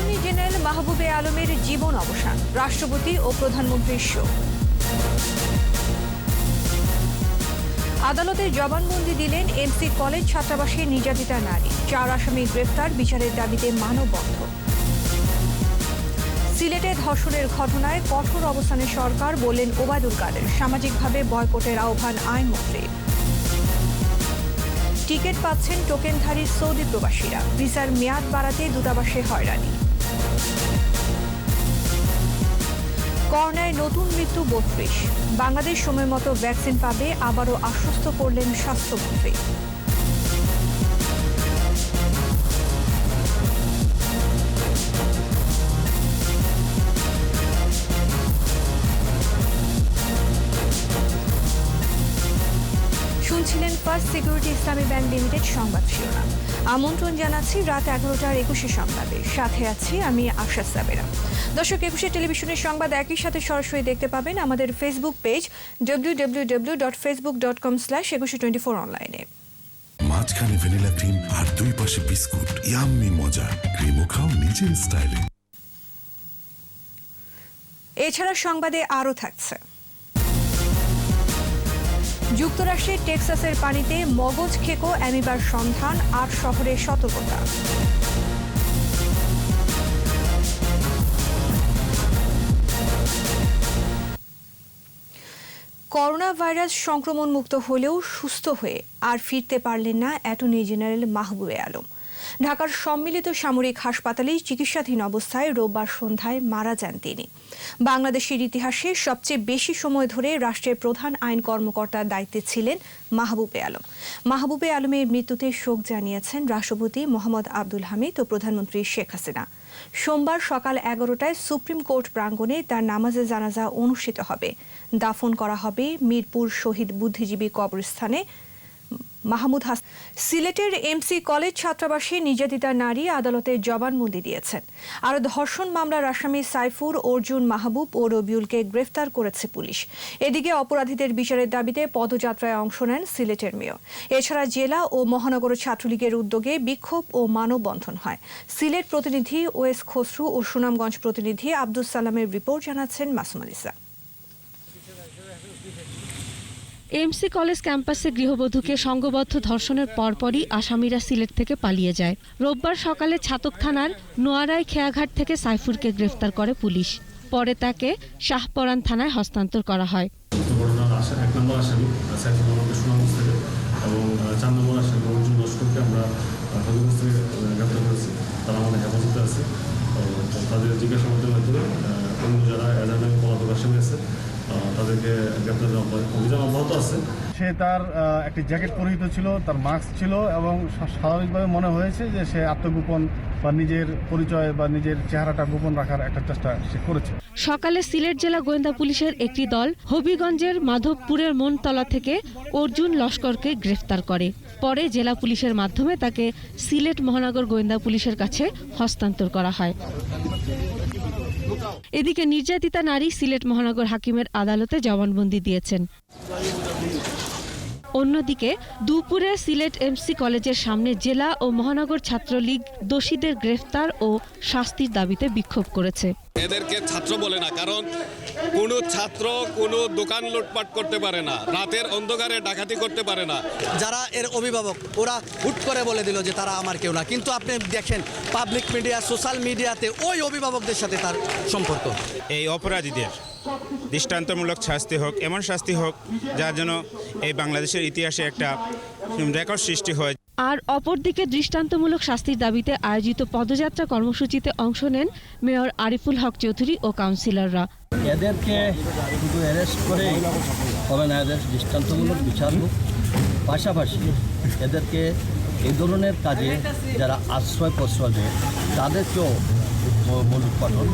Attorney general Mahbubey আলমের জীবন অবসান, রাষ্ট্রপতি ও প্রধানমন্ত্রীর শোক। আদালতে জবানবন্দি দিলেন এমসি কলেজ ছাত্রাবাসে নির্যাতিতা নারী, 4 আসামি গ্রেফতার, বিচারের দাবিতে মানববন্ধন। সিলেটে ধর্ষণের ঘটনায় কঠোর অবস্থানে সরকার, বললেন ওবায়দুল কাদের, সামাজিকভাবে বয়কটের আহ্বান আইনমন্ত্রী। টিকিট পাচ্ছেন টোকেনধারী সৌদি প্রবাসীরা, ভিসার মেয়াদ বাড়াতে দূতাবাসে হয়রানি। করোনায় নতুন মৃত্যু 32, বাংলাদেশ সময় মতো ভ্যাকসিন পাবে, আবারও আশ্বস্ত করলেন স্বাস্থ্যমন্ত্রী। শুনছিলেন ফার্স্ট সিকিউরিটি ইসলামী ব্যাংক লিমিটেড সংবাদ শিরোনাম। আমন্ত্রণ জানাচ্ছি রাত 11টার 21 সংবাদে, সাথে আছি আমি আশা সাবেরা। দর্শক, 21 টেলিভিশনের সংবাদ একই সাথে সরাসরি দেখতে পাবেন আমাদের ফেসবুক পেজ www.facebook.com/2124 অনলাইনে। মাঝখানে ভ্যানিলা ক্রিম আর দুই পাশে বিস্কুট, ইয়াম্মি মজা। ক্রিমও খাও নিজের স্টাইলে। এছাড়া সংবাদে আরও থাকছে, যুক্তরাষ্ট্রের টেক্সাসের পানিতে মগজ খেকো অ্যামিবার সন্ধান, 8 শহরে সতর্কতা। করোনা ভাইরাস সংক্রমণ মুক্ত হলেও সুস্থ হয়ে আর ফিরতে পারলেন না অ্যাটর্নি জেনারেল মাহবুবে আলম। ঢাকার সম্মিলিত সামরিক হাসপাতালেই চিকিৎসাধীন অবস্থায় রোববার সন্ধ্যায় মারা যান তিনি। বাংলাদেশের ইতিহাসে সবচেয়ে বেশি সময় ধরে রাষ্ট্রের প্রধান আইন কর্মকর্তার দায়িত্বে ছিলেন মাহবুবে আলম। মাহবুবে আলমের মৃত্যুতে শোক জানিয়েছেন রাষ্ট্রপতি মোহাম্মদ আব্দুল হামিদ ও প্রধানমন্ত্রী শেখ হাসিনা। সোমবার সকাল 11টায় সুপ্রিম কোর্ট প্রাঙ্গণে তার নামাজে জানাজা অনুষ্ঠিত হবে। দাফন করা হবে মিরপুর শহীদ বুদ্ধিজীবী কবরস্থানে। মাহমুদ হাসান। সিলেটের এমসি কলেজ ছাত্রাবাসে নির্যাতিতা নারী আদালতে জবানবন্দি দিয়েছেন। আর ধর্ষণ মামলার আসামি সাইফুর, অর্জুন, মাহবুব ও রবিউলকে গ্রেফতার করেছে পুলিশ। এদিকে অপরাধীদের বিচারের দাবিতে পদযাত্রায় অংশ নেন সিলেটের মেয়র। এছাড়া জেলা ও মহানগর ছাত্রলীগের উদ্যোগে বিক্ষোভ ও মানববন্ধন হয়। সিলেট প্রতিনিধি ওয়েস খসরু ও সুনামগঞ্জ প্রতিনিধি আব্দুস সালামের রিপোর্ট জানাচ্ছেন মাসুম আলিসা। এমসি কলেজ ক্যাম্পাসে গৃহবধূকে সংঘবদ্ধ ধর্ষণের পরপরই আসামিরা সিলেট থেকে পালিয়ে যায়। রোববার সকালে ছাতক থানার নোয়ারাই খেয়াঘাট থেকে সাইফুরকে গ্রেফতার করে পুলিশ। পরে তাকে শাহপরান থানায় হস্তান্তর করা হয়। এক নম্বর আসামি সাইফুর সুনামগঞ্জ থেকে এবং 4 নম্বর আসামি অর্জুন লস্করকে আমরা হবিগঞ্জ থেকে গ্রেফতার করেছি। তারা আমাদের হেফাজতে আছে। তাদের জিজ্ঞাসাবাদের মাধ্যমে অন্য যারা এজাহার নামে পলাতক আসামি আছে তাদেরকে গ্রেফতার অভিযান অব্যাহত আছে। সে তার একটি জ্যাকেট পরিহিত ছিল, তার মাস্ক ছিল এবং স্বাভাবিকভাবে মনে হয়েছে যে সে আত্মগোপন বা নিজের পরিচয় বা নিজের চেহারাটা গোপন রাখার একটা চেষ্টা সে করেছে। সকালে সিলেট জেলা গোয়েন্দা পুলিশের একটি দল হবিগঞ্জের মাধবপুরের মনতলা থেকে অর্জুন লস্করকে গ্রেফতার করে। পরে জেলা পুলিশের মাধ্যমে তাকে সিলেট মহানগর গোয়েন্দা পুলিশের কাছে হস্তান্তর করা হয়। এদিকে নির্যাতিতা নারী সিলেট মহানগর হাকিমের আদালতে জবানবন্দি দিয়েছেন। অন্যদিকে দুপুরে সিলেট এমসি কলেজের সামনে জেলা ও মহানগর ছাত্রলীগ দোষীদের গ্রেফতার ও শাস্তির দাবিতে বিক্ষোভ করেছে। এদেরকে ছাত্র বলে না, কারণ কোনো ছাত্র কোনো দোকান লুটপাট করতে পারে না, রাতের অন্ধকারে ডাকাতি করতে পারে না। যারা এর অভিভাবক ওরা হুট করে বলে দিল যে তারা আমার কেউ না, কিন্তু আপনি দেখেন পাবলিক মিডিয়া, সোশ্যাল মিডিয়াতে ওই অভিভাবকদের সাথে তার সম্পর্ক। এই অপরাধীদের দৃষ্টান্তমূলক শাস্তি হোক, এমন শাস্তি হোক যার জন্য এই বাংলাদেশের ইতিহাসে একটা রেকর্ড সৃষ্টি হয়। আর অপরদিকে দৃষ্টান্তমূলক শাস্তির দাবিতে আয়োজিত পদযাত্রা কর্মসূচিতে অংশ নেন মেয়র আরিফুল হক চৌধুরী ও কাউন্সিলররা। এদেরকে শুধু অ্যারেস্ট করে হবে না, এদের দৃষ্টান্তমূলক বিচার হোক, পাশাপাশি এদেরকে এই ধরনের কাজে যারা আশ্রয় প্রশ্রয় দেয় তাদেরকেও মূলক পাঠন।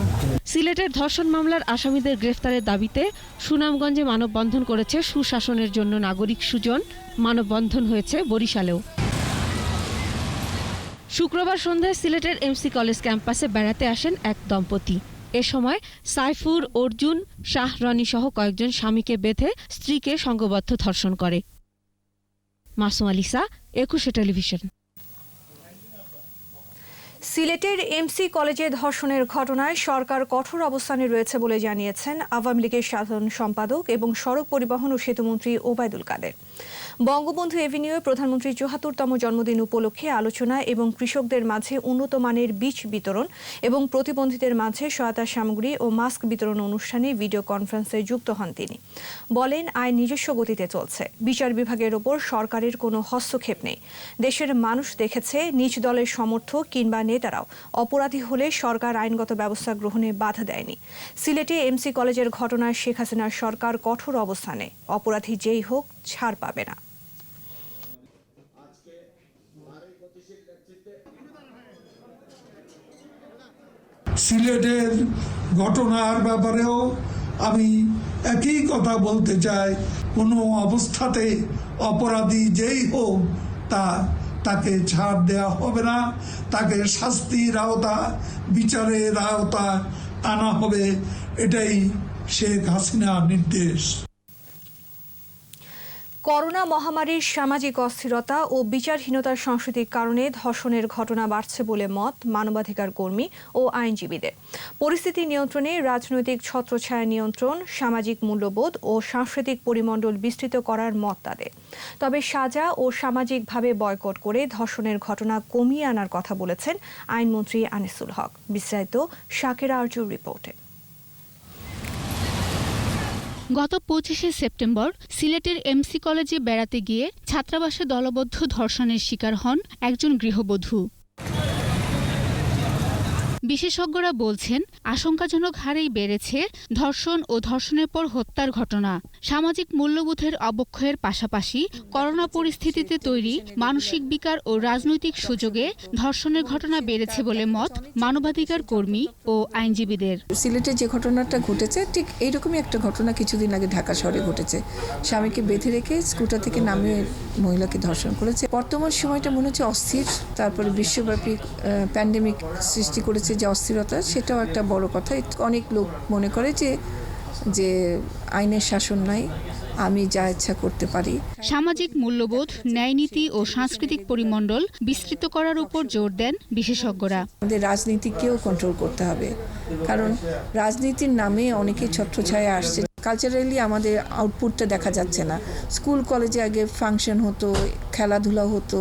সিলেটের ধর্ষণ মামলার আসামিদের গ্রেফতারের দাবিতে সুনামগঞ্জে মানববন্ধন করেছে সুশাসনের জন্য নাগরিক সুজন। মানববন্ধন হয়েছে বরিশালেও। শুক্রবার সন্ধ্যায় সিলেটের এমসি কলেজ ক্যাম্পাসে বেড়াতে আসেন এক দম্পতি। এ সময় সাইফুর, অর্জুন, শাহরানী সহ কয়েকজন স্বামীকে বেঁধে স্ত্রীকে সংঘবদ্ধ ধর্ষণ করে। মাসুম আলিসা, 21 টেলিভিশন। সিলেটের এমসি কলেজে ধর্ষণের ঘটনায় সরকার কঠোর অবস্থানে রয়েছে বলে জানিয়েছেন আওয়ামী লীগের সাধারণ সম্পাদক এবং সড়ক পরিবহন ও সেতুমন্ত্রী ওবায়দুল কাদের। বঙ্গবন্ধু এভিনিউয়ে প্রধানমন্ত্রীর ৭৪তম জন্মদিন উপলক্ষে আলোচনা এবং কৃষকদের মাঝে উন্নত মানের বীজ বিতরণ এবং প্রতিবন্ধীদের মাঝে সহায়তা সামগ্রী ও মাস্ক বিতরণ অনুষ্ঠানে ভিডিও কনফারেন্সে যুক্ত হন তিনি। বলেন, আইন নিজস্ব গতিতে চলছে, বিচার বিভাগের ওপর সরকারের কোনো হস্তক্ষেপ নেই। দেশের মানুষ দেখেছে নিজ দলের সমর্থক কিংবা নেতারাও অপরাধী হলে সরকার আইনগত ব্যবস্থা গ্রহণে বাধা দেয়নি। সিলেটে এমসি কলেজের ঘটনায় শেখ হাসিনার সরকার কঠোর অবস্থানে, অপরাধী যেই হোক ছাড় পাবে না। সিলেটের ঘটনার ব্যাপারেও আমি একই কথা বলতে চাই, কোনো অবস্থাতে অপরাধী যেই হোক তাকে ছাড় দেওয়া হবে না, তাকে শাস্তির আওতা, বিচারের আওতা আনা হবে, এটাই শেখ হাসিনার নির্দেশ। করোনা মহামারীর সামাজিক অস্থিরতা ও বিচারহীনতার সংস্কৃতির কারণে ধর্ষণের ঘটনা বাড়ছে বলে মত মানবাধিকার কর্মী ও আইনজীবীদের। পরিস্থিতি নিয়ন্ত্রণে রাজনৈতিক ছত্রছায়া নিয়ন্ত্রণ, সামাজিক মূল্যবোধ ও সাংস্কৃতিক পরিমণ্ডল বিস্তৃত করার মত তাদের। তবে সাজা ও সামাজিকভাবে বয়কট করে ধর্ষণের ঘটনা কমিয়ে আনার কথা বলেছেন আইনমন্ত্রী আনিসুল হক। বিস্তারিত শাকেরা আরজুর রিপোর্টে। গত ২৫শে সেপ্টেম্বর সিলেটের এমসি কলেজে বেড়াতে গিয়ে ছাত্রাবাসে দলবদ্ধ ধর্ষণের শিকার হন একজন গৃহবধূ। বিশেষজ্ঞরা বলছেন, আশঙ্কাজনক হারেই বেড়েছে ধর্ষণ ও ধর্ষণের পর হত্যার ঘটনা। সামাজিক মূল্যবোধের অবক্ষয়ের পাশাপাশি করোনা পরিস্থিতিতে তৈরি মানসিক বিকার ও রাজনৈতিক সুযোগে ধর্ষণের ঘটনা বেড়েছে বলে মত মানবাধিকার কর্মী ও আইনজীবীদের। সিলেটে যে ঘটনাটা ঘটেছে ঠিক এইরকমই একটা ঘটনা কিছুদিন আগে ঢাকা শহরে ঘটেছে। স্বামীকে বেঁধে রেখে স্কুটার থেকে নামিয়ে মহিলাকে ধর্ষণ করেছে। বর্তমান সময়টা মনে হচ্ছে অস্থির, তারপরে বিশ্বব্যাপী প্যান্ডেমিক সৃষ্টি করেছে যে অস্থিরতা, সেটাও একটা বড় কথা। অনেক লোক মনে করে যে আইনের শাসন নাই, আমি যা ইচ্ছা করতে পারি। সামাজিক মূল্যবোধ, ন্যায়নীতি ও সাংস্কৃতিক পরিমণ্ডল বিস্তৃত করার উপর জোর দেন বিশেষজ্ঞরা। আমাদের রাজনীতিকেও কন্ট্রোল করতে হবে, কারণ রাজনীতির নামে অনেকেই ছত্রছায়া আসছে। কালচারালি আমাদের আউটপুটটা দেখা যাচ্ছে না। স্কুল কলেজে আগে ফাংশন হতো, খেলাধুলা হতো,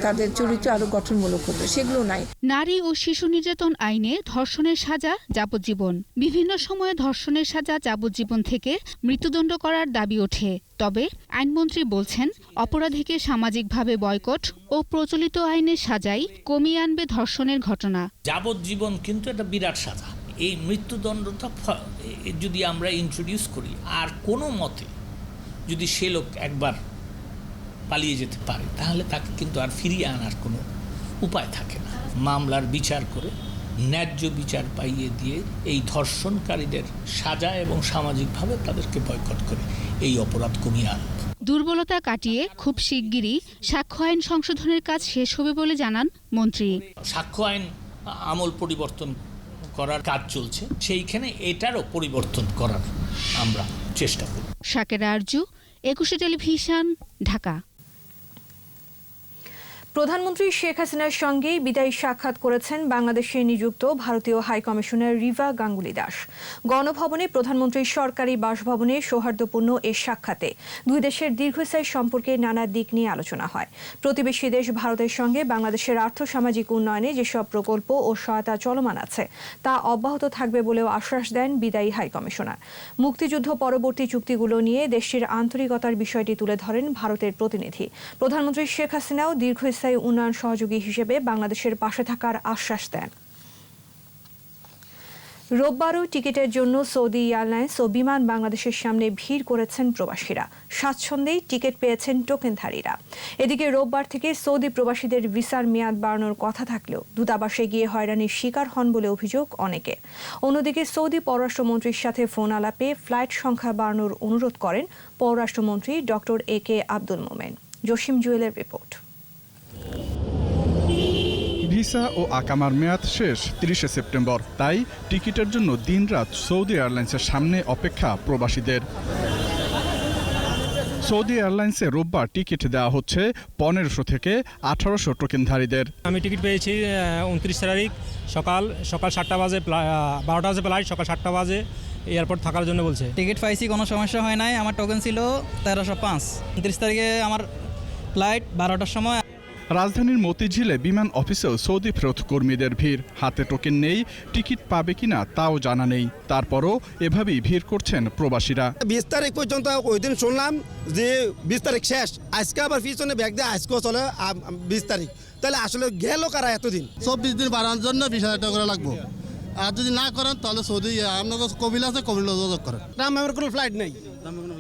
তাদের চরিত্র আরো গঠনমূলক হতো, সেগুলো নাই। নারী ও শিশু নির্যাতন আইনে ধর্ষণের সাজা যাবজ্জীবন। বিভিন্ন সময়ে ধর্ষণের সাজা যাবজ্জীবন থেকে মৃত্যুদণ্ড করার দাবি ওঠে। তবে আইনমন্ত্রী বলছেন, অপরাধীকে সামাজিকভাবে বয়কট ও প্রচলিত আইনের সাজাই কমিয়ে আনবে ধর্ষণের ঘটনা। যাবজ্জীবন কিন্তু একটা বিরাট সাজা। এই মৃত্যুদণ্ডটা যদি আমরা ইন্ট্রোডিউস করি, আর কোনো মতে যদি সে লোক একবার পালিয়ে যেতে পারে, তাহলে তাকে কিন্তু আর ফিরিয়ে আনার কোনো উপায় থাকে না। মামলার বিচার করে ন্যায্য বিচার পাইয়ে দিয়ে এই ধর্ষণকারীদের সাজা এবং সামাজিকভাবে তাদেরকে বয়কট করে এই অপরাধ কমিয়ে আনবে। দুর্বলতা কাটিয়ে খুব শিগগিরই সাক্ষ্য আইন সংশোধনের কাজ শেষ হবে বলে জানান মন্ত্রী। সাক্ষ্য আইন আমল পরিবর্তন করার কাজ চলছে, সেইখানে এটারও পরিবর্তন করার আমরা চেষ্টা করব। শাকেরা আরজু, ২১ টেলিভিশন, ঢাকা। প্রধানমন্ত্রী শেখ হাসিনার সঙ্গে বিদায়ী সাক্ষাৎ করেছেন বাংলাদেশে নিযুক্ত ভারতীয় হাইকমিশনার রিভা গাঙ্গুলি দাস। গণভবনে প্রধানমন্ত্রীর সরকারি বাসভবনে সৌহার্দ্যপূর্ণ এ সাক্ষাতে দুই দেশের দীর্ঘস্থায়ী সম্পর্কে নানা দিক নিয়ে আলোচনা হয়। প্রতিবেশী দেশ ভারতের সঙ্গে বাংলাদেশের আর্থসামাজিক উন্নয়নে যেসব প্রকল্প ও সহায়তা চলমান আছে তা অব্যাহত থাকবে বলেও আশ্বাস দেন বিদায়ী হাইকমিশনার। মুক্তিযুদ্ধ পরবর্তী চুক্তিগুলো নিয়ে দেশটির আন্তরিকতার বিষয়টি তুলে ধরেন ভারতের প্রতিনিধি। প্রধানমন্ত্রী শেখ হাসিনাও দীর্ঘস্থায়ী উন্নয়ন সহযোগী হিসেবে বাংলাদেশের পাশে থাকার আশ্বাস দেন। রোববারও টিকিটের জন্য সৌদি এয়ারলাইন্স ও বিমান বাংলাদেশের সামনে ভিড় করেছেন প্রবাসীরা। স্বাচ্ছন্দ্যেই টিকিট পেয়েছেন টোকেনধারীরা। এদিকে রোববার থেকে সৌদি প্রবাসীদের ভিসার মেয়াদ বাড়ানোর কথা থাকলেও দূতাবাসে গিয়ে হয়রানির শিকার হন বলে অভিযোগ অনেকের। অন্যদিকে সৌদি পররাষ্ট্রমন্ত্রীর সাথে ফোন আলাপে ফ্লাইট সংখ্যা বাড়ানোর অনুরোধ করেন পররাষ্ট্রমন্ত্রী doctor AK Abdul Momen. Jasim জুয়েলের report. Visa ও আকামার মেয়াদ শেষ ৩০শে সেপ্টেম্বর, তাই টিকিটের জন্য দিনরাত সৌদি এয়ারলাইন্সের সামনে অপেক্ষা প্রবাসীদের। সৌদি এয়ারলাইন্সে রোববার টিকিট দেওয়া হচ্ছে 1500 থেকে 1800 টোকেনধারীদের। আমি টিকিট পেয়েছি 29 তারিখ সকাল 7টা বাজে, 12টা বাজে ফ্লাইট, সকাল 7টা বাজে এয়ারপোর্ট থাকার জন্য বলছে। টিকিট পাইছি, কোনো সমস্যা হয় নাই। আমার টোকেন ছিল 1305। 29 তারিখে আমার ফ্লাইট 12টার সময়। রাজধানীর মতিঝিলে বিমান অফিসেও সৌদি ফেরত কর্মীদের ভিড়। হাতে টোকেন নেই, টিকিট পাবে কিনা তাও জানা নেই। তারপরও এভাবেই ভিড় করছেন প্রবাসীরা। 20 তারিখ পর্যন্ত ওই দিন শুনলাম যে 20 তারিখ শেষ, আজকে আবার পিছনে ব্যাগ দিয়ে আজকেও চলে 20 তারিখ। তাহলে আসলে গেল কারা এতদিন? 24 দিন বাড়ানোর জন্য 20,000 টাকা করে লাগবে। আর যদি না করেন তাহলে সৌদি আপনার কবিল আছে, কবিল যোগাযোগ করেন। দাম আমার কোনো ফ্লাইট নেই,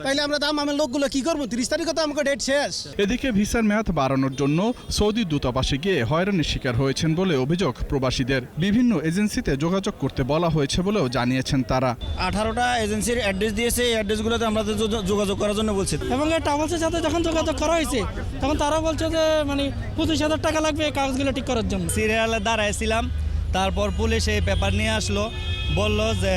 তাইলে আমরা দাম আমার লোকগুলো কি করবো? 30 তারিখে তো আমাকে ডেট শেষ। এদিকে ভিসার মেয়াদ বাড়ানোর জন্য সৌদি দূতাবাসে গিয়ে হয়রানির শিকার হয়েছেন বলে অভিযোগ প্রবাসীদের। বিভিন্ন এজেন্সিতে যোগাযোগ করতে বলা হয়েছে বলেও জানিয়েছেন তারা। 18টা এজেন্সির অ্যাড্রেস দিয়েছে, এই অ্যাড্রেসগুলোতে আমরা যোগাযোগ করার জন্য বলছি। এবং এই ট্রাভেলসের সাথে যখন যোগাযোগ করা হয়েছে তখন তারা বলছে যে 25,000 টাকা লাগবে এই কাগজগুলো ঠিক করার জন্য। সিরিয়ালে দাঁড়াইছিলাম, তারপর পুলিশ এই পেপার নিয়ে আসলো, বলল যে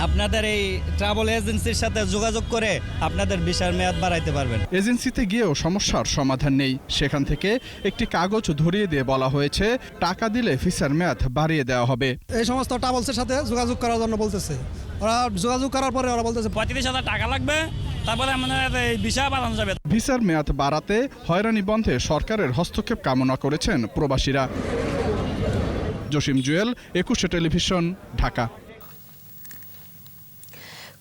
আপনাদের এই ট্রাভেল এজেন্সির সাথে যোগাযোগ করে আপনাদের ভিসার মেয়াদ বাড়াইতে পারবেন। এজেন্সিতে গিয়েও সমস্যার সমাধান নেই। সেখান থেকে একটি কাগজ ধরিয়ে দিয়ে বলা হয়েছে টাকা দিলে ভিসার মেয়াদ বাড়িয়ে দেওয়া হবে। এই সমস্ত ট্রাভেলসের সাথে যোগাযোগ করার জন্য বলতেছে। ওরা যোগাযোগ করার পরে ওরা বলতেছে 35,000 টাকা লাগবে, তারপরে আমাদের এই ভিসা বাড়ানো যাবে। ভিসার মেয়াদ বাড়াতে হয়রানি বন্ধে সরকারের হস্তক্ষেপ কামনা করেছেন প্রবাসীরা। জসিম জুয়েল, 21 টেলিভিশন, ঢাকা।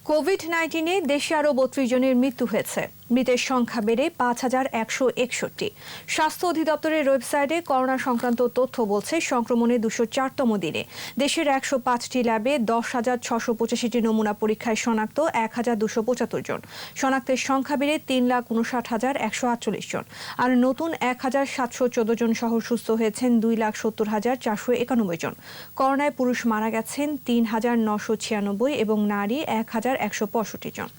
কোভিড-19-এ দেশে আরও 32 জনের মৃত্যু হয়েছে। মৃতের সংখ্যা বেড়ে 5,161। স্বাস্থ্য অধিদপ্তরের ওয়েবসাইটে করোনা সংক্রান্ত তথ্য বলছে, সংক্রমণের 204তম দিনে দেশের 105টি ল্যাবে 10,685টি নমুনা পরীক্ষায় শনাক্ত 1,275 জন। শনাক্তের সংখ্যা বেড়ে 3,59,148 জন। আর নতুন 1,714 জন সহ সুস্থ হয়েছেন 2,70,491 জন। করোনায় পুরুষ মারা গেছেন 3,996 এবং নারী 1,165 জন।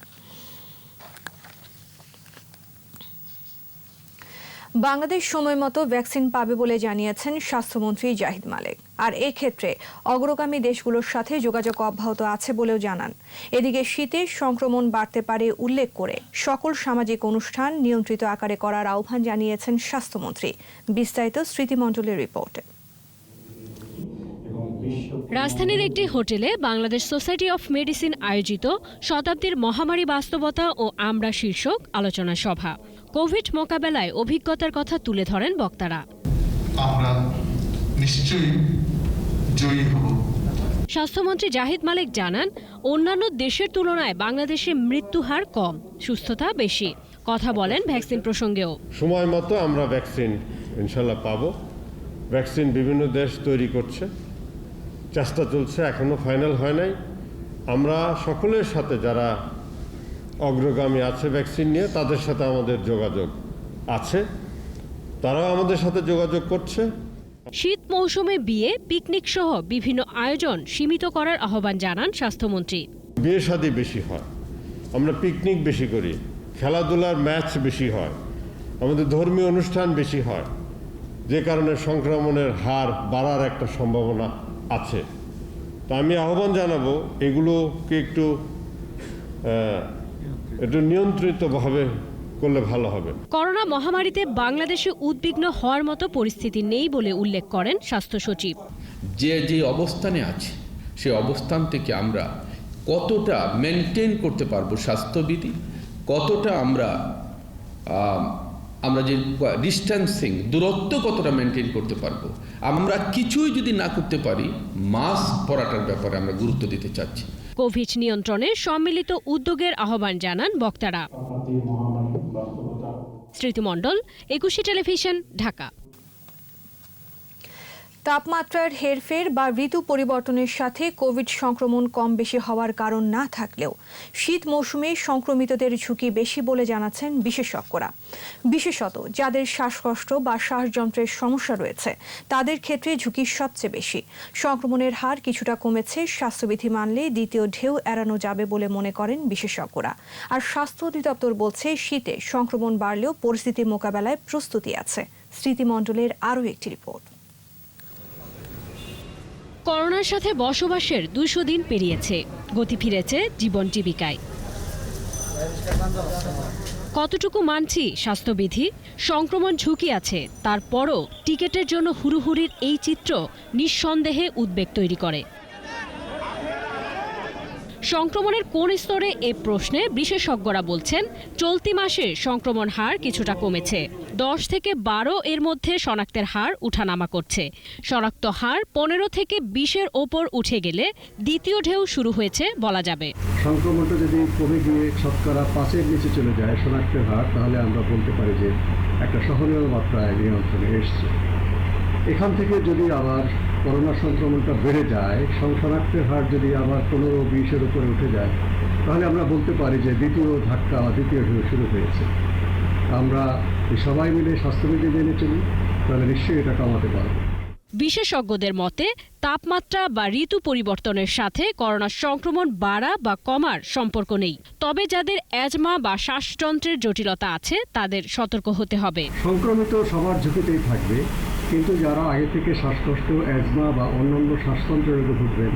বাংলাদেশ সময় মতো ভ্যাকসিন পাবে বলে জানিয়েছেন স্বাস্থ্যমন্ত্রী জাহিদ মালেক। আর এক্ষেত্রে অগ্রগামী দেশগুলোর সাথে যোগাযোগ অব্যাহত আছে বলেও জানান। এদিকে শীতে সংক্রমণ বাড়তে পারে উল্লেখ করে সকল সামাজিক অনুষ্ঠান নিয়ন্ত্রিত আকারে করার আহ্বান জানিয়েছেন স্বাস্থ্যমন্ত্রী। বিস্তারিত স্মৃতিমণ্ডলের রিপোর্টে। রাজধানীর একটি হোটেলে বাংলাদেশ সোসাইটি অফ মেডিসিন আয়োজিত শতাব্দীর মহামারী বাস্তবতা ও আমরা শীর্ষক আলোচনা সভা। কোভিড মোকাবেলায় অভিজ্ঞতার কথা তুলে ধরেন বক্তারা। আমরা নিশ্চয়ই জয়ী হব। স্বাস্থ্যমন্ত্রী জাহিদ মালেক জানান, অন্যান্য দেশের তুলনায় বাংলাদেশে মৃত্যুহার কম, সুস্থতা বেশি। কথা বলেন ভ্যাকসিন প্রসঙ্গেও। সময় মতো আমরা ভ্যাকসিন ইনশাল্লাহ পাবো। ভ্যাকসিন বিভিন্ন দেশ তৈরি করছে, চেষ্টা চলছে, এখনো ফাইনাল হয় নাই। আমরা সকলের সাথে যারা অগ্রগামী আছে ভ্যাকসিন নিয়ে, তাদের সাথে আমাদের যোগাযোগ আছে, তারাও আমাদের সাথে যোগাযোগ করছে। শীত মৌসুমে বিয়ে, পিকনিক সহ বিভিন্ন আয়োজন সীমিত করার আহ্বান জানান স্বাস্থ্যমন্ত্রী। বিয়ে শাদী বেশি হয়, আমরা পিকনিক বেশি করি, খেলাধুলার ম্যাচ বেশি হয়, আমাদের ধর্মীয় অনুষ্ঠান বেশি হয়, যে কারণে সংক্রমণের হার বাড়ার একটা সম্ভাবনা আছে। তা আমি আহ্বান জানাবো এগুলোকে একটু নিয়ন্ত্রিতভাবে করলে ভালো হবে। করোনা মহামারীতে বাংলাদেশে উদ্বিগ্ন হওয়ার মতো পরিস্থিতি নেই বলে উল্লেখ করেন স্বাস্থ্য সচিব। যে অবস্থানে আছে সেই অবস্থান থেকে আমরা কতটা মেনটেন করতে পারবো স্বাস্থ্যবিধি, কতটা আমরা যে ডিস্ট্যান্সিং দূরত্ব কতটা মেনটেন করতে পারবো। আমরা কিছুই যদি না করতে পারি, মাস্ক পরাটার ব্যাপারে আমরা গুরুত্ব দিতে চাচ্ছি। কোভিড নিয়ন্ত্রণে সম্মিলিত উদ্যোগের আহ্বান জানান বক্তারা। স্মৃতিমণ্ডল, 21 টেলিভিশন, ঢাকা। তাপমাত্রার হেরফের বা ঋতু পরিবর্তনের সাথে কোভিড সংক্রমণ কম বেশি হওয়ার কারণ না থাকলেও শীত মৌসুমে সংক্রমিতদের ঝুঁকি বেশি বলে জানাচ্ছেন বিশেষজ্ঞরা। বিশেষত যাদের শ্বাসকষ্ট বা শ্বাসযন্ত্রের সমস্যা রয়েছে তাদের ক্ষেত্রে ঝুঁকি সবচেয়ে বেশি। সংক্রমণের হার কিছুটা কমেছে, স্বাস্থ্যবিধি মানলে দ্বিতীয় ঢেউ এড়ানো যাবে বলে মনে করেন বিশেষজ্ঞরা। আর স্বাস্থ্য অধিদপ্তর বলছে, শীতে সংক্রমণ বাড়লেও পরিস্থিতি মোকাবেলায় প্রস্তুতি আছে। স্মৃতিমণ্ডলের আরও একটি রিপোর্ট। করোনার সাথে বসবাসের 200 দিন পেরিয়েছে, গতি ফিরেছে জীবন জীবিকায়। কতটুকু মানছি স্বাস্থ্যবিধি, সংক্রমণ ঝুঁকি আছে, তারপরও টিকেটের জন্য হুড়োহুড়ির এই চিত্র নিঃসন্দেহে উদ্বেগ তৈরি করে। সংক্রমণের কোন স্তরে এ প্রশ্নে বিশেষজ্ঞরা বলছেন চলতি মাসে সংক্রমণ হার কিছুটা কমেছে। 10 থেকে 12 এর মধ্যে শনাক্তের হার উঠানামা করছে। শনাক্ত হার 15 থেকে 20-এর ওপর উঠে গেলে দ্বিতীয় ঢেউ শুরু হয়েছে বলা যাবে। সংক্রমণটা যদি কমে গিয়ে শতকরা 5-এর নিচে চলে যায় শনাক্তের হার, তাহলে আমরা বলতে পারি যে একটা সহনীয় মাত্রায় নিয়ন্ত্রণে এসছে। এখান থেকে যদি আবার করোনা সংক্রমণটা বেড়ে যায়, শনাক্তের হার যদি আবার 15-20-এর উপরে উঠে যায়, তাহলে আমরা বলতে পারি যে দ্বিতীয় ধাক্কা বা দ্বিতীয় ঢেউ শুরু হয়েছে। আমরা সবাই মিলে স্বাস্থ্যবিধি মেনে চলি, তাহলে নিশ্চয়ই এটা কমাতে পারব। বিশেষজ্ঞদের মতে তাপমাত্রা বা ঋতু পরিবর্তনের সাথে করোনা সংক্রমণ বাড়া বা কমার সম্পর্ক নেই। তবে যাদের অ্যাজমা বা শ্বাসযন্ত্রের জটিলতা আছে তাদের সতর্ক হতে হবে। সংক্রমিত সবার ঝুঁকিতেই থাকবে, কিন্তু যারা আগে থেকে শ্বাসকষ্ট, অ্যাজমা বা অন্যান্য শ্বাসতন্ত্র রোগে ভুগবেন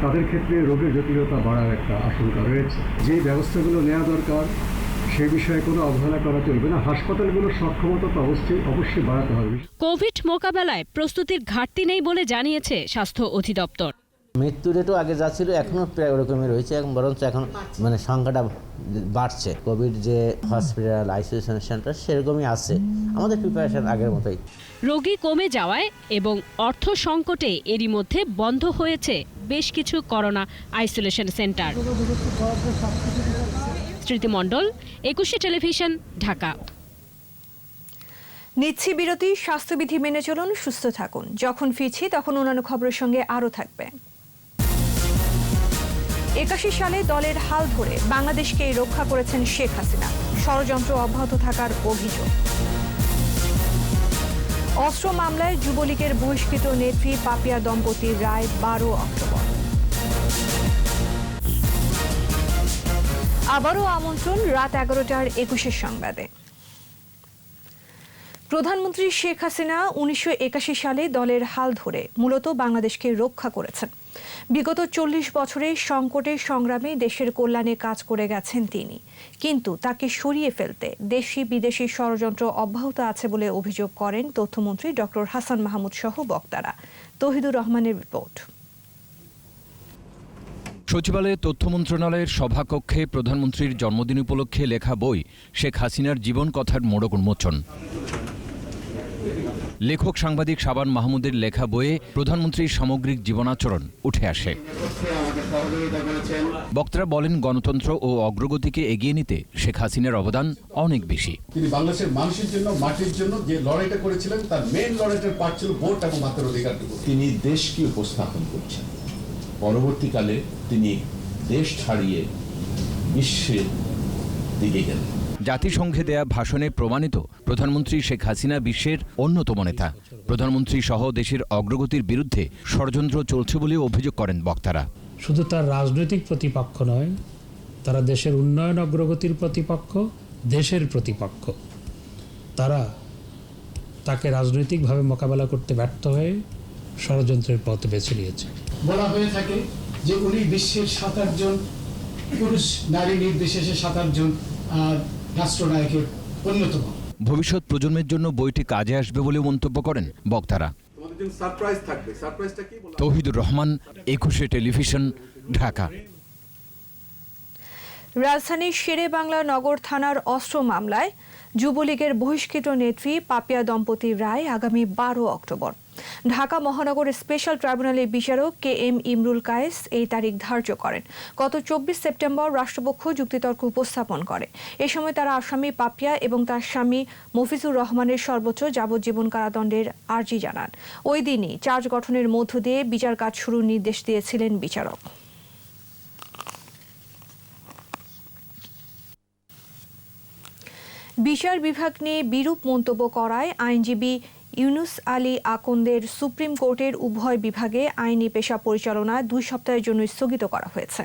তাদের ক্ষেত্রে রোগের জটিলতা বাড়ার একটা আশঙ্কা রয়েছে। যে ব্যবস্থাগুলো নেওয়া দরকার সে বিষয়ে কোনো অবহেলা করা চলবে না। হাসপাতালগুলোর সক্ষমতা তো অবশ্যই বাড়াতে হবে। কোভিড মোকাবেলায় প্রস্তুতির ঘাটতি নেই বলে জানিয়েছে স্বাস্থ্য অধিদপ্তর। মৃত্যু রেটও আগে যা ছিল এখনও প্রায় ওরকমই রয়েছে, বরঞ্চ এখন সংখ্যাটা বাড়ছে। কোভিড যে হসপিটাল, আইসোলেশন সেন্টার সেরকমই আছে, আমাদের প্রিপারেশন আগের মতোই। রোগী কমে যাওয়ায় এবং অর্থ সংকটে এরই মধ্যে বন্ধ হয়েছে বেশ কিছু করোনা আইসোলেশন সেন্টার। স্মৃতি মণ্ডল, 21 টেলিভিশন, ঢাকা। নিচ্ছি বিরতি। স্বাস্থ্যবিধি মেনে চলুন, সুস্থ থাকুন। যখন ফিরছি তখন অন্যান্য খবরের সঙ্গে আরও থাকবে। 81 সালে দলের হাল ধরে বাংলাদেশকে রক্ষা করেছেন শেখ হাসিনা। ষড়যন্ত্র অব্যাহত থাকার অভিযোগ। অস্ত্র মামলায় যুবলীগের বহিষ্কৃত নেত্রী পাপিয়া দম্পতির রায় 12 অক্টোবর। আবারও আমন্ত্রণ রাত 11টার 21 সংবাদে। প্রধানমন্ত্রী শেখ হাসিনা 1981 সালে দলের হাল ধরে মূলত বাংলাদেশকে রক্ষা করেছেন। বিগত 40 বছরে সংকটের সংগ্রামে দেশের কল্যাণে কাজ করে গেছেন তিনি। কিন্তু তাকে সরিয়ে ফেলতে দেশি বিদেশি ষড়যন্ত্র অব্যাহত আছে বলে অভিযোগ করেন তথ্যমন্ত্রী ডক্টর হাসান মাহমুদ সহ বক্তারা। তৌহিদুর রহমানের রিপোর্ট। সচিবালয়ে তথ্য মন্ত্রণালয়ের সভাকক্ষে প্রধানমন্ত্রীর জন্মদিন উপলক্ষে লেখা বই শেখ হাসিনার জীবন কথার মোড়ক উন্মোচন। লেখক সাংবাদিক শাবান মাহমুদের লেখা বইয়ে প্রধানমন্ত্রীর সামগ্রিক জীবনাচরণ উঠে আসে। বক্তারা বলেন, গণতন্ত্র ও অগ্রগতিকে এগিয়ে নিতে শেখ হাসিনার অবদান অনেক বেশি। তিনি বাংলাদেশের মানুষের জন্য, মাটির জন্য যে লড়াইটা করেছিলেন তার মেইন লড়াইটার পার্ট ছিল ভোট এবং মাত্র অধিকারটুকু। তিনি দেশকে উপস্থাপন করছেন। পরবর্তীকালে তিনি দেশ ছাড়িয়ে বিশ্বের দিকে গেলেন। জাতিসংঘে দেয়া ভাষণে প্রমাণিত প্রধানমন্ত্রী শেখ হাসিনা বিশ্বের অন্যতম নেতা। প্রধানমন্ত্রী সহ দেশের অগ্রগতির বিরুদ্ধে ষড়যন্ত্র চলছে বলে অভিযোগ করেন বক্তারা। শুধু তার রাজনৈতিক প্রতিপক্ষ নয়, তারা দেশের উন্নয়ন অগ্রগতির প্রতিপক্ষ, দেশের প্রতিপক্ষ। তারা তাকে রাজনৈতিকভাবে মোকাবেলা করতে ব্যর্থ হয়ে ষড়যন্ত্রের পথ বেছে নিয়েছে। বলা হয়ে থাকে যে উনি বিশ্বের 7 জন পুরুষ নারী নির্বিশেষে 7 জন রাষ্ট্রনায়কের অন্যতম। ভবিষ্যৎ প্রজন্মের জন্য বইটি কাজে আসবে বলে মন্তব্য করেন বক্তারা। তৌহিদুর রহমান, 21 টেলিভিশন, ঢাকা। রাজধানীর শেরেবাংলা নগর থানার অস্ত্র মামলায় যুবলীগের বহিষ্কৃত নেত্রী পাপিয়া দম্পতির রায় আগামী 12 অক্টোবর। ঢাকা মহানগর স্পেশাল ট্রাইব্যুনালের বিচারক KM ইমরুল কায়েস এই তারিখ ধার্য করেন। গত 24 সেপ্টেম্বর রাষ্ট্রপক্ষ যুক্তিতর্ক উপস্থাপন করে। এ সময় তারা আসামি পাপিয়া এবং তার স্বামী মফিজুর রহমানের সর্বোচ্চ যাবজ্জীবন কারাদণ্ডের আর্জি জানান। ওই দিনই চার্জ গঠনের মধ্য দিয়ে বিচার কাজ শুরুর নির্দেশ দিয়েছিলেন বিচারক। বিচার বিভাগ নিয়ে বিরূপ মন্তব্য করায় আইনজীবী ইউনুস আলী আকন্দের সুপ্রিম কোর্টের উভয় বিভাগে আইনি পেশা পরিচালনা 2 সপ্তাহের জন্য স্থগিত করা হয়েছে।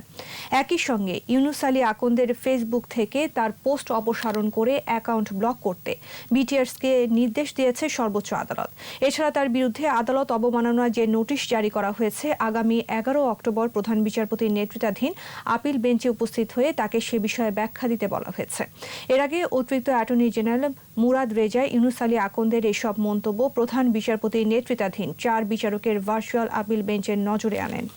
একই সঙ্গে ইউনুস আলী আকন্দের ফেসবুক থেকে তার পোস্ট অপসারণ করে অ্যাকাউন্ট ব্লক করতে বিটিআরসকে নির্দেশ দিয়েছে সর্বোচ্চ আদালত। এছাড়া তার বিরুদ্ধে আদালত অবমাননা যে নোটিশ জারি করা হয়েছে, আগামী 11 অক্টোবর প্রধান বিচারপতির নেতৃত্বাধীন আপিল বেঞ্চে উপস্থিত হয়ে তাকে সে বিষয়ে ব্যাখ্যা দিতে বলা হয়েছে। এর আগে অতিরিক্ত অ্যাটর্নি জেনারেল মুরাদ রেজা ইউনুস আলী আকন্দের এসব মন্তব্য প্রধান বিচারপতির নেতৃত্বাধীন 4 বিচারকের ভার্চুয়াল আপিল বেঞ্চের নজরে আনেন।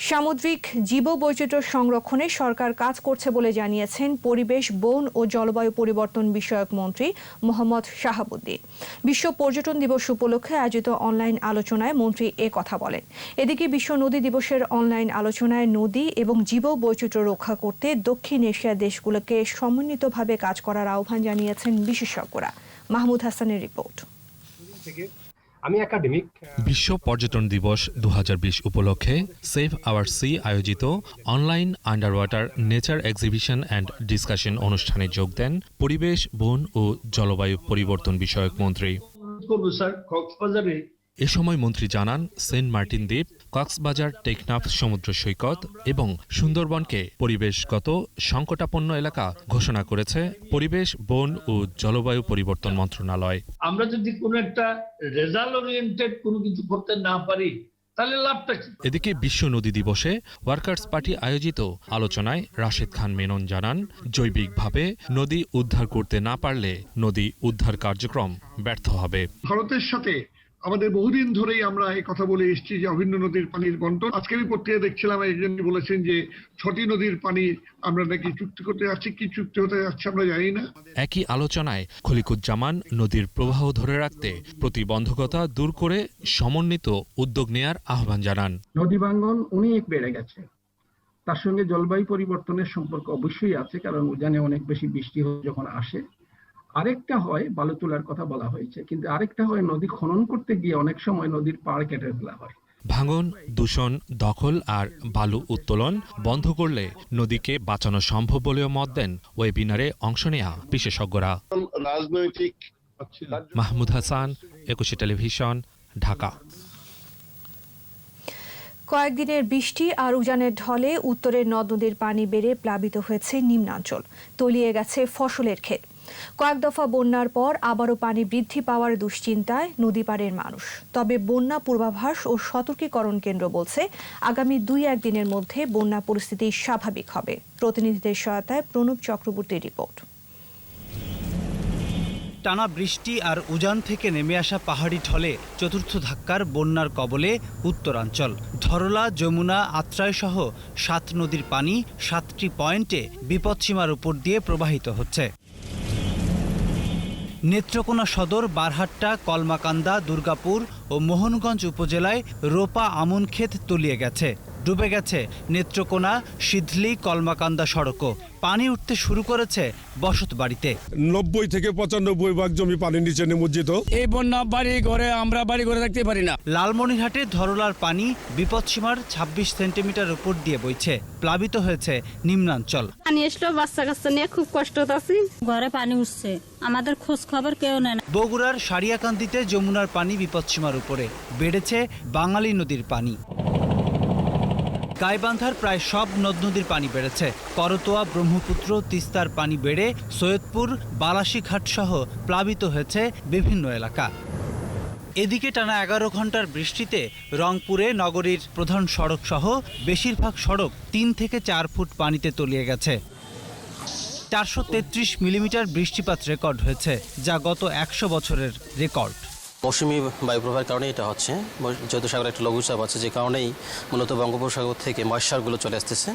সামুদ্রিক জীববৈচিত্র্য সংরক্ষণে সরকার কাজ করছে বলে জানিয়েছেন পরিবেশ, বন ও জলবায়ু পরিবর্তন বিষয়ক মন্ত্রী মোহাম্মদ শাহাবুদ্দিন। বিশ্ব পর্যটন দিবস উপলক্ষে আয়োজিত অনলাইন আলোচনায় মন্ত্রী এ কথা বলেন। এদিকে বিশ্ব নদী দিবসের অনলাইন আলোচনায় নদী এবং জীববৈচিত্র্য রক্ষা করতে দক্ষিণ এশিয়ার দেশগুলোকে সমন্বিতভাবে কাজ করার আহ্বান জানিয়েছেন বিশেষজ্ঞরা। মাহমুদ হাসানের রিপোর্ট। বিশ্ব পর্যটন দিবস 2020 উপলক্ষে সেভ আওয়ার সি আয়োজিত online under water nature exhibition and discussion অনুষ্ঠানে যোগ দেন পরিবেশ, বন ও জলবায়ু পরিবর্তন বিষয়ক মন্ত্রী। এ সময় মন্ত্রী জানান, সেন্ট মার্টিন দ্বীপ, কক্সবাজার টেকনাফ সমুদ্র সৈকত এবং সুন্দরবনকে পরিবেশগত সংকটাপন্ন এলাকা ঘোষণা করেছে পরিবেশ, বন ও জলবায়ু পরিবর্তন মন্ত্রণালয়। আমরা যদি কোনো একটা রেজাল্ট ওরিয়েন্টেড কোনো কিছু করতে না পারি তাহলে লাভটা কি? এদিকে বিশ্ব নদী দিবসে ওয়ার্কার্স পার্টি আয়োজিত আলোচনায় রাশেদ খান মেনন জানান, জৈবিকভাবে নদী উদ্ধার করতে না পারলে নদী উদ্ধার কার্যক্রম ব্যর্থ হবে। ভারতের সাথে আমাদের বহুদিন ধরেই আমরা এই কথা বলে এসেছি যে অভিন্ন নদীর পানির বন্টন। আজকে আমি পত্রিকা দেখছিলাম, একজন বলেছেন যে 6টি নদীর পানি আমরা নাকি চুক্তি করতে যাচ্ছি, কি চুক্তি হতে যাচ্ছে আমরা জানি না। একই আলোচনায় খলিকুজ্জামান নদীর প্রবাহ ধরে রাখতে প্রতিবন্ধকতা দূর করে সমন্বিত উদ্যোগ নেয়ার আহ্বান জানান। নদী ভাঙ্গন অনেক বেড়ে গেছে, তার সঙ্গে জলবায়ু পরিবর্তনের সম্পর্ক অবশ্যই আছে, কারণ উজানে অনেক বেশি বৃষ্টি যখন আসে। আরেকটা হয় বালু তোলার কথা বলা হয়েছে, কিন্তু আরেকটা হয় নদী খনন করতে গিয়ে অনেক সময় নদীর পাড় কেটে ফেলা হয়। ভাঙন, দূষণ, দখল আর বালু উত্তোলন বন্ধ করলে নদীকে বাঁচানো সম্ভব বলেও মত দেন ওয়েবিনারে অংশ নেয়া বিশেষজ্ঞরা। রাজনৈতিক মাহমুদ হাসান, একুশে টেলিভিশন, ঢাকা। কয়েকদিনের বৃষ্টি আর উজানের ঢলে উত্তরের নদ নদীর পানি বেড়ে প্লাবিত হয়েছে নিম্নাঞ্চল, তলিয়ে গেছে ফসলের ক্ষেত। কয়েক দফা বন্যার পর আবারও পানি বৃদ্ধি পাওয়ার দুশ্চিন্তায় নদীপাড়ের মানুষ। তবে বন্যা পূর্বাভাস ও সতর্কীকরণ কেন্দ্র বলছে, আগামী 2-1 দিনের মধ্যে বন্যা পরিস্থিতি স্বাভাবিক হবে। প্রতিনিধিদের সহায়তায় প্রণব চক্রবর্তীর রিপোর্ট। টানা বৃষ্টি আর উজান থেকে নেমে আসা পাহাড়ি ঢলে চতুর্থ ধাক্কার বন্যার কবলে উত্তরাঞ্চল। ধরলা, যমুনা, আত্রাই সহ 7 নদীর পানি 7টি পয়েন্টে বিপদসীমার উপর দিয়ে প্রবাহিত হচ্ছে। নেত্রকোনা সদর, বারহাট্টা, কলমাকান্দা, দুর্গাপুর ও মোহনগঞ্জ উপজেলায় রোপা আমন ক্ষেত তলিয়ে গেছে। ডুবে গেছে নেত্রকোনা, সিধলি, কলমাকান্দা সড়কও। পানি উঠতে শুরু করেছে বসত বাড়িতে। 90 থেকে 95 ভাগ জমি পানির নিচে নিমজ্জিত। এই বন্যা বাড়ি ঘরে থাকতে পারি না। লালমনিরহাটে ধরলার পানি বিপদসীমার 26 সেন্টিমিটার উপর দিয়ে বইছে। প্লাবিত হয়েছে নিম্নাঞ্চল। পানি এসলো, বাচ্চা কাচ্চা নিয়ে খুব কষ্ট আছি। ঘরে পানি উঠছে, আমাদের খোঁজ খবর কেউ নেয় না। বগুড়ার সারিয়াকান্দিতে যমুনার পানি বিপদসীমার উপরে, বেড়েছে বাঙালি নদীর পানি। গাইবান্ধার প্রায় সব নদ নদীর পানি বেড়েছে। করতোয়া, ব্রহ্মপুত্র, তিস্তার পানি বেড়ে সৈয়দপুর, বালাসীঘাট সহ প্লাবিত হয়েছে বিভিন্ন এলাকা। এদিকে টানা 11 ঘন্টার বৃষ্টিতে রংপুরে নগরীর প্রধান সড়ক সহ বেশিরভাগ সড়ক 3 থেকে 4 ফুট পানিতে তলিয়ে গেছে। 433 মিলিমিটার বৃষ্টিপাত রেকর্ড হয়েছে, যা গত 100 বছরের রেকর্ড। মৌসুমি বায়ুপ্রবাহের কারণে এটা হচ্ছে। যেহেতু সাগরে একটা লঘুচাপ আছে, যে কারণেই মূলত বঙ্গোপসাগর থেকে ময়েশ্চারগুলো চলে আসতেছে,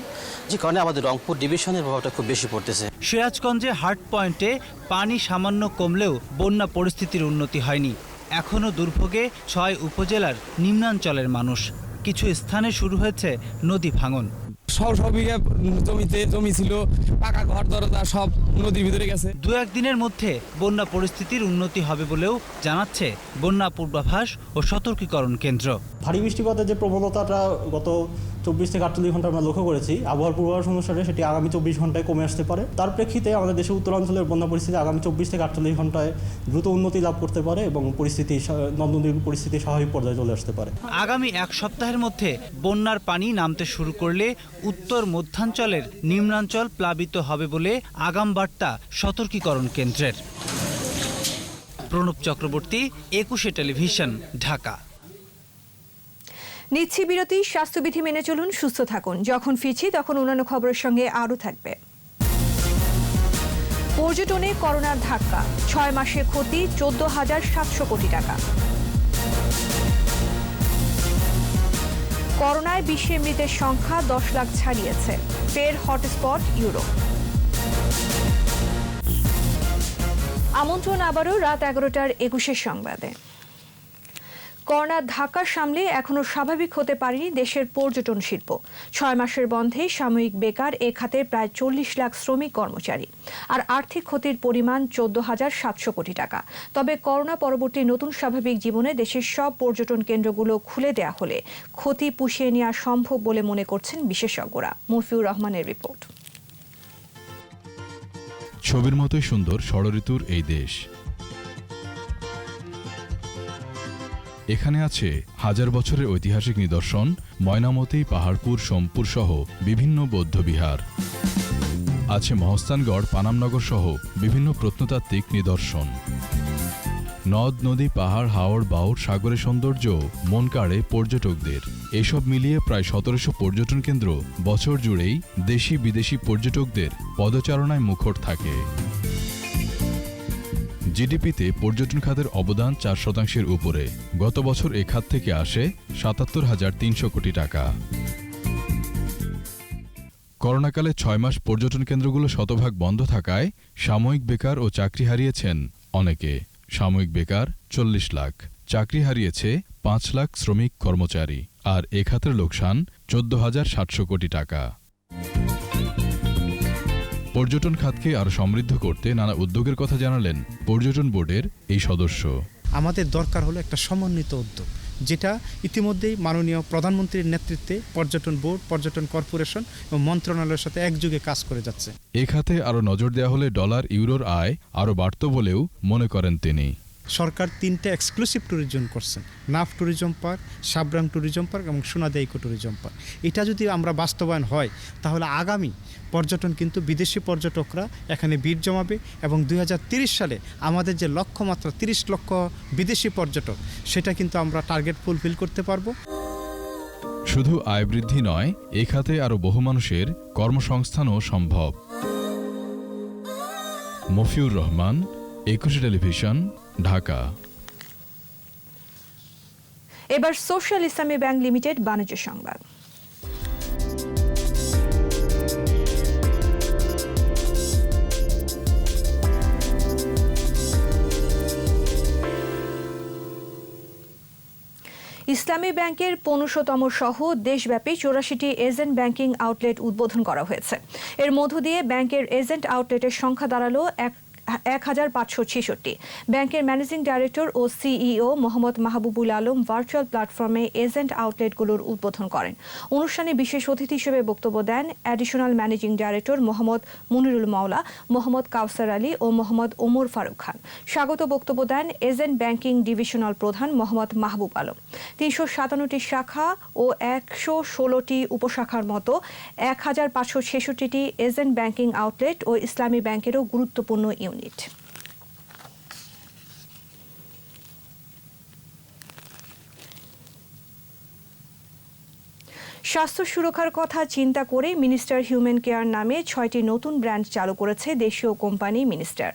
যে কারণে আমাদের রংপুর ডিভিশনের প্রভাবটা খুব বেশি পড়তেছে। সিরাজগঞ্জে হার্ট পয়েন্টে পানি সামান্য কমলেও বন্যা পরিস্থিতির উন্নতি হয়নি। এখনও দুর্ভোগে 6 উপজেলার নিম্নাঞ্চলের মানুষ। কিছু স্থানে শুরু হয়েছে নদী ভাঙন। 100 বিঘা জমি ছিল, পাকা ঘর দরজা সব নদীর ভিতরে গেছে। 2-1 দিনের মধ্যে বন্যা পরিস্থিতির উন্নতি হবে বলেও জানাচ্ছে বন্যা পূর্বাভাস ও সতর্কীকরণ কেন্দ্র। ভারী বৃষ্টিপাতের যে প্রবণতাটা গত 24 থেকে 48 ঘন্টা আমরা লক্ষ্য করেছি, আবহাওয়ার পূর্বাভাস অনুসারে সেটি আগামী 24 ঘন্টায় কমে আসতে পারে। তার প্রেক্ষিতে আমাদের দেশের উত্তরাঞ্চলের বন্যা পরিস্থিতি আগামী 24 থেকে 48 ঘন্টায় দ্রুত উন্নতি লাভ করতে পারে এবং নদ নদীর পরিস্থিতি স্বাভাবিক পর্যায়ে চলে আসতে পারে। আগামী 1 সপ্তাহের মধ্যে বন্যার পানি নামতে শুরু করলে উত্তর মধ্যাঞ্চলের নিম্নাঞ্চল প্লাবিত হবে বলে আগাম বার্তা সতর্কীকরণ কেন্দ্রের। প্রণব চক্রবর্তী, 21 টেলিভিশন, ঢাকা। নিচ্ছি বিরতি। স্বাস্থ্যবিধি মেনে চলুন, সুস্থ থাকুন। যখন ফিরছি তখন অন্যান্য খবরের সঙ্গে আরও থাকবে। পর্যটনে করোনার ধাক্কা, 6 মাসে ক্ষতি 14,700 কোটি টাকা। করোনায় বিশ্বে মৃতের সংখ্যা 10 লাখ ছাড়িয়েছে, ফের হটস্পট ইউরোপ। আমন্ত্রণ আবারও রাত 11টার 21 সংবাদে। করোনার ধাক্কা সামলে এখনো স্বাভাবিক হতে পারেনি দেশের পর্যটন শিল্প। 6 মাসের বন্ধে সাময়িক বেকার এ খাতের প্রায় 40 লাখ শ্রমিক কর্মচারী, আর আর্থিক ক্ষতির পরিমাণ 14,700 কোটি টাকা। তবে করোনা পরবর্তী নতুন স্বাভাবিক জীবনে দেশের সব পর্যটন কেন্দ্রগুলো খুলে দেয়া হলে ক্ষতি পুষিয়ে নেওয়া সম্ভব বলে মনে করছেন বিশেষজ্ঞরা। মফিউর রহমানের রিপোর্ট। ছবির মতোই সুন্দর ষড়ঋতুর এই দেশ। এখানে আছে হাজার বছরের ঐতিহাসিক নিদর্শন, ময়নামতি, পাহাড়পুর, সোমপুর সহ বিভিন্ন বৌদ্ধবিহার। আছে মহস্তানগড়, পানামনগর সহ বিভিন্ন প্রত্নতাত্ত্বিক নিদর্শন। নদ নদী, পাহাড়, হাওড় বাওড়, সাগরের সৌন্দর্য মন কাড়ে পর্যটকদের। এসব মিলিয়ে প্রায় 1700 পর্যটন কেন্দ্র বছর জুড়েই দেশি বিদেশি পর্যটকদের পদচারণায় মুখর থাকে। জিডিপিতে পর্যটন খাতের অবদান 4% উপরে। গত বছর এ খাত থেকে আসে 77,300 কোটি টাকা। করোনাকালে 6 মাস পর্যটন কেন্দ্রগুলো শতভাগ বন্ধ থাকায় সাময়িক বেকার ও চাকরি হারিয়েছেন অনেকে। সাময়িক বেকার 40 লাখ, চাকরি হারিয়েছে 5 লাখ শ্রমিক কর্মচারী, আর এ খাতের লোকসান 14,700 কোটি টাকা। পর্যটন খাতকে আরও সমৃদ্ধ করতে নানা উদ্যোগের কথা জানালেন পর্যটন বোর্ডের এই সদস্য। আমাদের দরকার হলো একটা সমন্বিত উদ্যোগ, যেটা ইতিমধ্যেই মাননীয় প্রধানমন্ত্রীর নেতৃত্বে পর্যটন বোর্ড, পর্যটন কর্পোরেশন এবং মন্ত্রণালয়ের সাথে একযোগে কাজ করে যাচ্ছে। এ খাতে আরও নজর দেওয়া হলে ডলার ইউরোর আয় আরও বাড়ত বলেও মনে করেন তিনি। সরকার 3টা এক্সক্লুসিভ ট্যুরিজম করছেন, Naf tourism park, Sabrang tourism park এবং সোনাদা ইকো ট্যুরিজম পার্ক। এটা যদি আমরা বাস্তবায়ন হয় তাহলে আগামী পর্যটন কিন্তু বিদেশি পর্যটকরা এখানে ভিড় জমাবে এবং 2030 সালে আমাদের যে লক্ষ্যমাত্রা 30 লক্ষ বিদেশি পর্যটক, সেটা কিন্তু আমরা টার্গেট ফুলফিল করতে পারবো। শুধু আয় বৃদ্ধি নয়, এ খাতে আরও বহু মানুষের কর্মসংস্থানও সম্ভব। মফিউর রহমান, 21 টেলিভিশন, ঢাকা। এবার সোশ্যাল ইসলামী ব্যাংক লিমিটেড বাণিজ্য সংবাদ। ইসলামী ব্যাংকের 15তম সহ দেশব্যাপী 84টি এজেন্ট ব্যাংকিং আউটলেট উদ্বোধন করা হয়েছে। এর মধ্য দিয়ে ব্যাংকের এজেন্ট আউটলেটের সংখ্যা দাঁড়ালো 1566। ব্যাংকের ম্যানেজিং ডাইরেক্টর ও সিইও মোহাম্মদ মাহবুবুল আলম ভার্চুয়াল প্ল্যাটফর্মে এজেন্ট আউটলেটগুলোর উদ্বোধন করেন। অনুষ্ঠানে বিশেষ অতিথি হিসেবে বক্তব্য দেন additional managing director Mohammad Munirul Maola, Mohammad কাউসার আলী ও মোহাম্মদ ওমর ফারুক খান। স্বাগত বক্তব্য দেন এজেন্ট ব্যাংকিং ডিভিশনাল প্রধান মোহাম্মদ মাহবুব আলম। 357টি শাখা ও 116টি উপশাখার মতো 1566টি এজেন্ট ব্যাংকিং আউটলেট ও ইসলামী ব্যাংকেরও গুরুত্বপূর্ণ ইউনিট। স্বাস্থ্য সুরক্ষার কথা চিন্তা করে মিনিস্টার হিউম্যান কেয়ার নামে 6টি নতুন ব্র্যান্ড চালু করেছে দেশীয় কোম্পানি মিনিস্টার।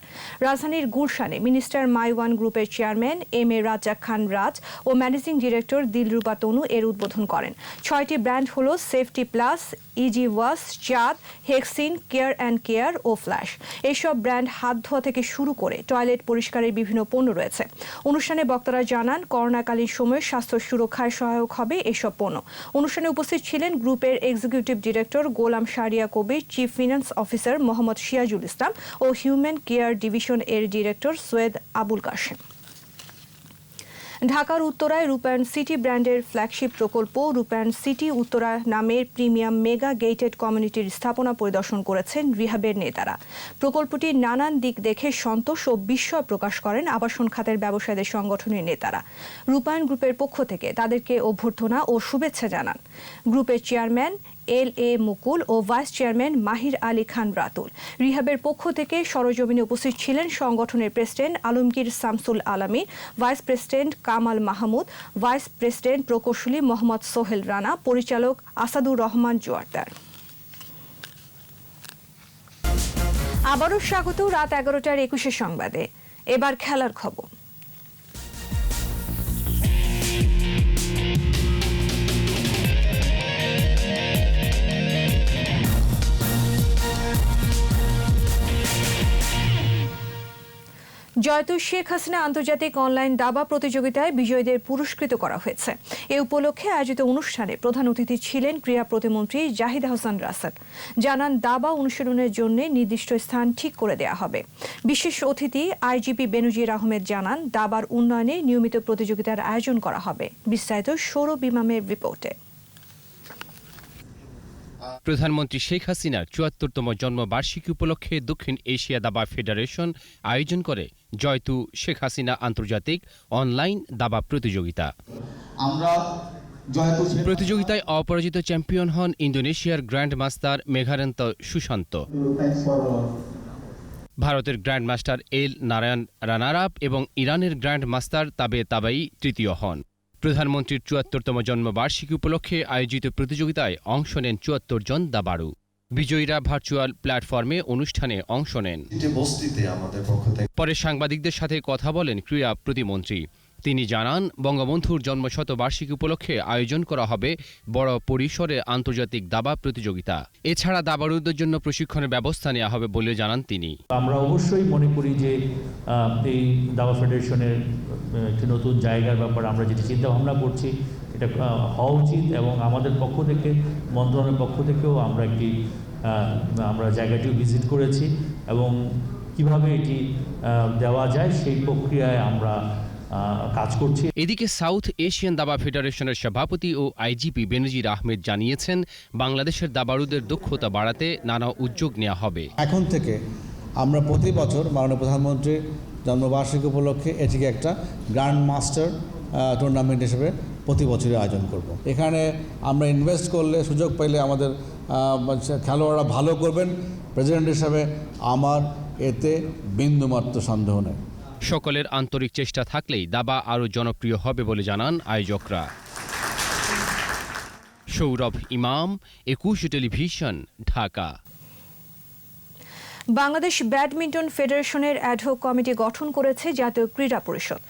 রাজধানীর গুলশানে মিনিস্টার মাই ওয়ান গ্রুপের chairman M A Razzak Khan Raj ও ম্যানেজিং ডিরেক্টর দিলরুবা তনু এর উদ্বোধন করেন। 6টি ব্র্যান্ড হল safety plus, easy wash, Chand, Hexin, care and care ও ফ্ল্যাশ। এইসব ব্র্যান্ড হাত ধোয়া থেকে শুরু করে টয়লেট পরিষ্কারের বিভিন্ন পণ্য রয়েছে। অনুষ্ঠানে বক্তারা জানান করোনাকালীন সময়ে স্বাস্থ্য সুরক্ষায় সহায়ক হবে এসব পণ্য। অনুষ্ঠানে উপস্থিত ছিলেন গ্রুপের executive director Golam Sharia Kabir, chief finance officer Mohammad Sirajul Islam ও হিউম্যান কেয়ার ডিভিশন এর ডিরেক্টর সৈয়দ আবুল কাশেম। ঢাকার উত্তরায় রূপায়ণ সিটি ব্র্যান্ডের ফ্ল্যাগশিপ প্রকল্প রূপায়ণ সিটি উত্তরা নামের প্রিমিয়াম মেগা গেটেড কমিউনিটির স্থাপনা পরিদর্শন করেছেন রিহাবের নেতারা। প্রকল্পটির নানান দিক দেখে সন্তোষ ও বিস্ময় প্রকাশ করেন আবাসন খাতের ব্যবসায়ীদের সংগঠনের নেতারা। রূপায়ণ গ্রুপের পক্ষ থেকে তাদেরকে অভ্যর্থনা ও শুভেচ্ছা জানান গ্রুপের চেয়ারম্যান LA মুকুল ও ভাইস চেয়ারম্যান মাহির আলী খান রাতুল। রিহাবের পক্ষ থেকে সরজমিনে উপস্থিত ছিলেন সংগঠনের president Alamgir Shamsul Alami, vice president Kamal Mahmud, vice president প্রকৌশলী মোহাম্মদ সোহেল রানা, পরিচালক আসাদুর রহমান জোয়ারদার। আবারও স্বাগত রাত 11টার 21 সংবাদে। এবার খেলার খবর। জয়তু শেখ হাসিনা আন্তর্জাতিক অনলাইন দাবা প্রতিযোগিতায় বিজয়ীদের পুরস্কৃত করা হয়েছে। এ উপলক্ষে আয়োজিত অনুষ্ঠানে প্রধান অতিথি ছিলেন ক্রীড়া প্রতিমন্ত্রী জাহিদ হাসান রাসেল। জানান, দাবা অনুশীলনের জন্য নির্দিষ্ট স্থান ঠিক করে দেওয়া হবে। বিশেষ অতিথি IGP বেনজির আহমেদ জানান, দাবার উন্নয়নে নিয়মিত প্রতিযোগিতার আয়োজন করা হবে। বিস্তারিত সৌরভ ইমামের রিপোর্টে। প্রধানমন্ত্রী শেখ হাসিনার ৭৪তম জন্মবার্ষিকী উপলক্ষে দক্ষিণ এশিয়া দাবা ফেডারেশন আয়োজন করে জয়তু শেখ হাসিনা আন্তর্জাতিক অনলাইন দাবা প্রতিযোগিতা। প্রতিযোগিতায় অপরাজিত চ্যাম্পিয়ন হন ইন্দোনেশিয়ার গ্র্যান্ড মাস্টার মেঘারন্ত সুশান্ত। ভারতের গ্র্যান্ড মাস্টার এল নারায়ণ রানার আপ এবং ইরানের গ্র্যান্ড মাস্টার তাবে তাবাই তৃতীয় হন। প্রধানমন্ত্রীর ৭৪তম জন্মবার্ষিকী উপলক্ষে আয়োজিত প্রতিযোগিতায় অংশ নেন ৭৪ জন দাবাড়ু। বিজয়ীরা ভার্চুয়াল প্ল্যাটফর্মে অনুষ্ঠানে অংশ নেন। পরে সাংবাদিকদের সাথে কথা বলেন ক্রীড়া প্রতিমন্ত্রী। তিনি জানান, বঙ্গবন্ধুর জন্মশতবার্ষিকী উপলক্ষে আয়োজন করা হবে বড় পরিসরে আন্তর্জাতিক দাবা প্রতিযোগিতা। এছাড়া দাবাড়ুদের জন্য প্রশিক্ষণের ব্যবস্থা নেওয়া হবে বলে জানান তিনি। আমরা অবশ্যই মনে করি যে এই দাবা ফেডারেশনের একটি নতুন জায়গার ব্যাপারে আমরা যেটি চিন্তা ভাবনা করছি এটা হওয়া উচিত, এবং আমাদের পক্ষ থেকে মন্ত্রণালয়ের পক্ষ থেকেও আমরা জায়গাটিও ভিজিট করেছি এবং কিভাবে এটি দেওয়া যায় সেই প্রক্রিয়ায় আমরা কাজ করছি। এদিকে সাউথ এশিয়ান দাবা ফেডারেশনের সভাপতি ও IGP বেনজির আহমেদ জানিয়েছেন, বাংলাদেশের দাবাড়ুদের দক্ষতা বাড়াতে নানা উদ্যোগ নেওয়া হবে। এখন থেকে আমরা প্রতি বছর মাননীয় প্রধানমন্ত্রীর জন্মবার্ষিকী উপলক্ষে এটিকে একটা গ্র্যান্ড মাস্টার টুর্নামেন্ট হিসেবে প্রতি বছরই আয়োজন করব। এখানে আমরা ইনভেস্ট করলে, সুযোগ পাইলে আমাদের খেলোয়াড়রা ভালো করবেন। প্রেসিডেন্ট হিসাবে আমার এতে বিন্দুমাত্র সন্দেহ নেই। সকলের আন্তরিক চেষ্টা থাকলেই দাবা আরও জনপ্রিয় হবে বলে জানান আয়োজকরা। সৌরভ ইমাম, ২১ টেলিভিশন, ঢাকা। বাংলাদেশ ব্যাডমিন্টন ফেডারেশনের অ্যাডহক কমিটি গঠন করেছে জাতীয় ক্রীড়া পরিষদ।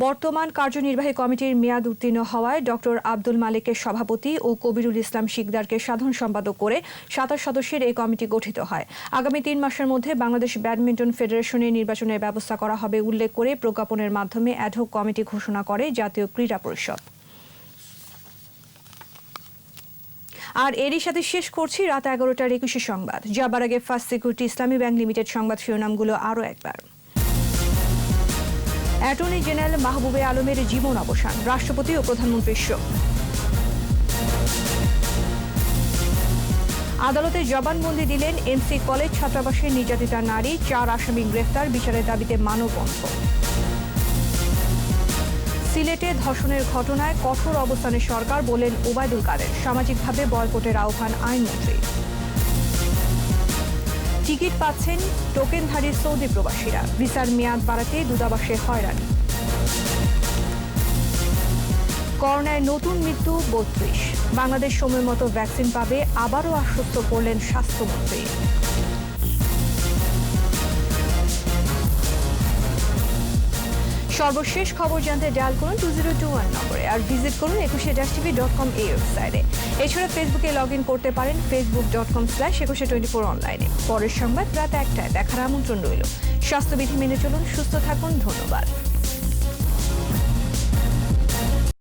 বর্তমান কার্যনির্বাহী কমিটির মেয়াদ উত্তীর্ণ হওয়ায় ডক্টর আব্দুল মালেককে সভাপতি ও কবিরুল ইসলাম শিকদারকে সাধারণ সম্পাদক করে ২৭ সদস্যের এই কমিটি গঠিত হয়। আগামী ৩ মাসের মধ্যে বাংলাদেশ ব্যাডমিন্টন ফেডারেশনের নির্বাচনের ব্যবস্থা করা হবে উল্লেখ করে প্রজ্ঞাপনের মাধ্যমে অ্যাডহক কমিটি ঘোষণা করে জাতীয় ক্রীড়া পরিষদ। আর এরই সাথে শেষ করছি রাত 11টার 21 সংবাদ। যাবার আগে ফার্স্ট সিকিউরিটি ইসলামী ব্যাংক লিমিটেড সংবাদ শিরোনামগুলো আরও একবার। অ্যাটর্নি জেনারেল মাহবুবে আলমের জীবন অবসান, রাষ্ট্রপতি ও প্রধানমন্ত্রীর শোক। আদালতে জবানবন্দি দিলেন MC কলেজ ছাত্রাবাসের নির্যাতিতা নারী, 4 আসামি গ্রেফতার, বিচারের দাবিতে মানববন্ধন। সিলেটে ধর্ষণের ঘটনায় কঠোর অবস্থানে সরকার, বলেন ওবায়দুল কাদের। সামাজিকভাবে বয়কটের আহ্বান আইনমন্ত্রী। টিকিট পাচ্ছেন টোকেনধারী সৌদি প্রবাসীরা, ভিসার মেয়াদ বাড়াতে দূতাবাসে হয়রানি। করোনায় নতুন মৃত্যু ৩২, বাংলাদেশ সময় মতো ভ্যাকসিন পাবে, আবারও আশ্বস্ত করলেন স্বাস্থ্যমন্ত্রী। সর্বশেষ খবর জানতে ডায়াল করুন 2021 নম্বরে, আর ভিজিট করুন 21tv.com এই ওয়েবসাইটে। এছাড়া ফেসবুকে লগ ইন করতে পারেন facebook.com/2124 অনলাইনে। পরের সংবাদ রাত 1টায় দেখার আমন্ত্রণ রইল। স্বাস্থ্যবিধি মেনে চলুন, সুস্থ থাকুন, ধন্যবাদ।